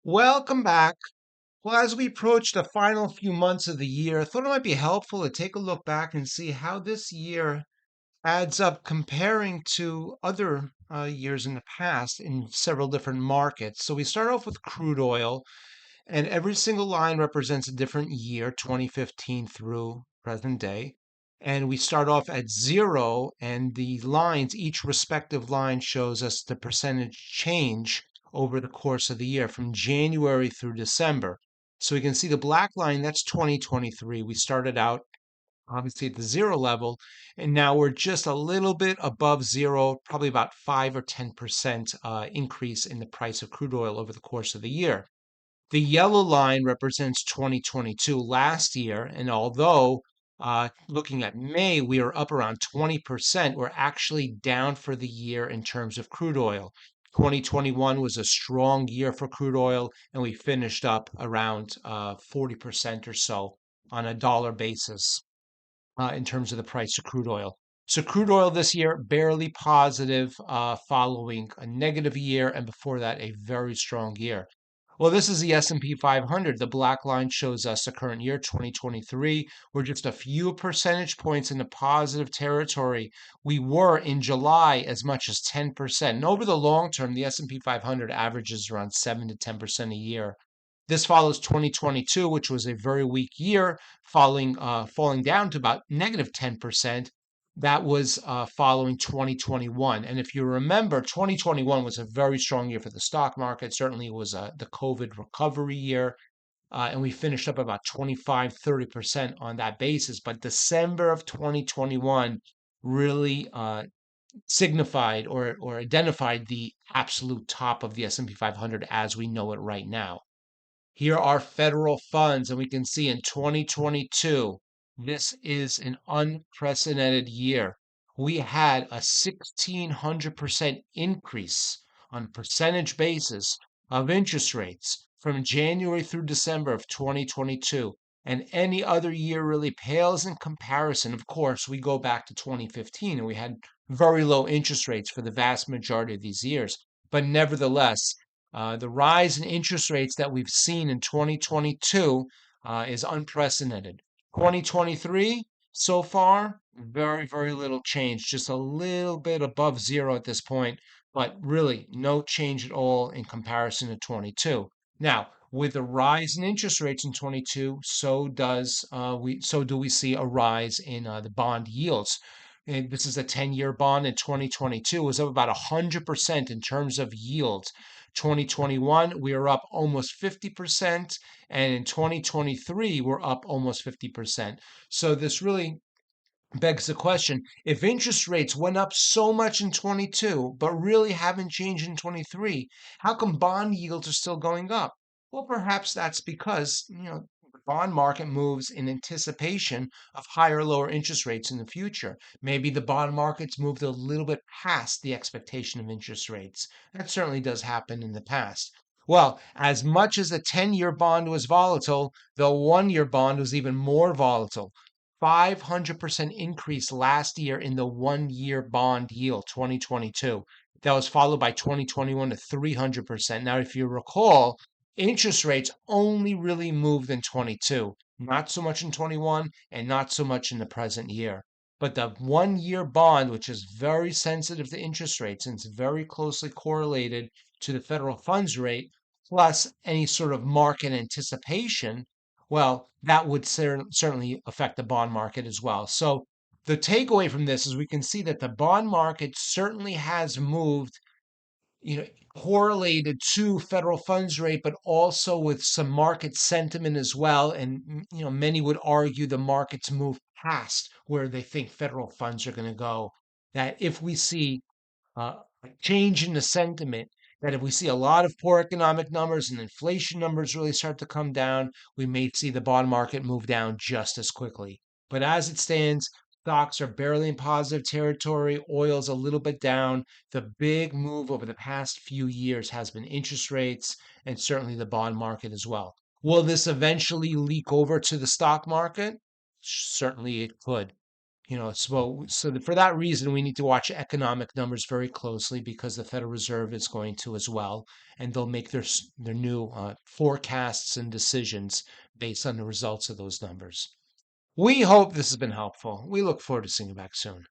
Welcome back. Well, as we approach the final few months of the year, I thought it might be helpful to take a look back and see how this year adds up comparing to other years in the past in several different markets. So we start off with crude oil, and every single line represents a different year, 2015 through present day. And we start off at zero, and the lines, each respective line shows us the percentage change over the course of the year from January through December. So we can see the black line, that's 2023. We started out obviously at the zero level, and now we're just a little bit above zero, probably about 5 or 10% increase in the price of crude oil over the course of the year. The yellow line represents 2022 last year, and although looking at May, we are up around 20%, we're actually down for the year in terms of crude oil. 2021 was a strong year for crude oil, and we finished up around 40% or so on a dollar basis in terms of the price of crude oil. So crude oil this year barely positive, following a negative year, and before that a very strong year. Well, this is the S&P 500. The black line shows us the current year, 2023. We're just a few percentage points in the positive territory. We were in July as much as 10%. And over the long term, the S&P 500 averages around 7 to 10% a year. This follows 2022, which was a very weak year, falling down to about negative 10%. That was following 2021. And if you remember, 2021 was a very strong year for the stock market. Certainly, it was the COVID recovery year. And we finished up about 25, 30% on that basis. But December of 2021 really signified or identified the absolute top of the S&P 500 as we know it right now. Here are federal funds, and we can see in 2022, this is an unprecedented year. We had a 1,600% increase on a percentage basis of interest rates from January through December of 2022. And any other year really pales in comparison. Of course, we go back to 2015 and we had very low interest rates for the vast majority of these years. But nevertheless, the rise in interest rates that we've seen in 2022 is unprecedented. 2023, so far, very, very little change, just a little bit above zero at this point, but really no change at all in comparison to 22. Now, with the rise in interest rates in 22, so do we see a rise in the bond yields. And this is a 10-year bond in 2022 was up about 100% in terms of yields. 2021, we were up almost 50%, and in 2023, we're up almost 50%. So this really begs the question, if interest rates went up so much in 22 but really haven't changed in 23, how come bond yields are still going up? Well, perhaps that's because, the bond market moves in anticipation of higher or lower interest rates in the future. Maybe the bond market's moved a little bit past the expectation of interest rates. That certainly does happen in the past. Well, as much as the 10-year bond was volatile, the 1-year bond was even more volatile. 500% increase last year in the 1-year bond yield, 2022. That was followed by 2021 to 300%. Now, if you recall, interest rates only really moved in 22, not so much in 21 and not so much in the present year. But the 1-year bond, which is very sensitive to interest rates and it's very closely correlated to the federal funds rate, plus any sort of market anticipation, well, that would certainly affect the bond market as well. So the takeaway from this is we can see that the bond market certainly has moved, you know, correlated to federal funds rate, but also with some market sentiment as well. And, many would argue the markets move past where they think federal funds are going to go. That if we see a change in the sentiment, that if we see a lot of poor economic numbers and inflation numbers really start to come down, we may see the bond market move down just as quickly. But as it stands, stocks are barely in positive territory, oil's a little bit down. The big move over the past few years has been interest rates and certainly the bond market as well. Will this eventually leak over to the stock market? Certainly it could. For that reason, we need to watch economic numbers very closely because the Federal Reserve is going to as well, and they'll make their new forecasts and decisions based on the results of those numbers. We hope this has been helpful. We look forward to seeing you back soon.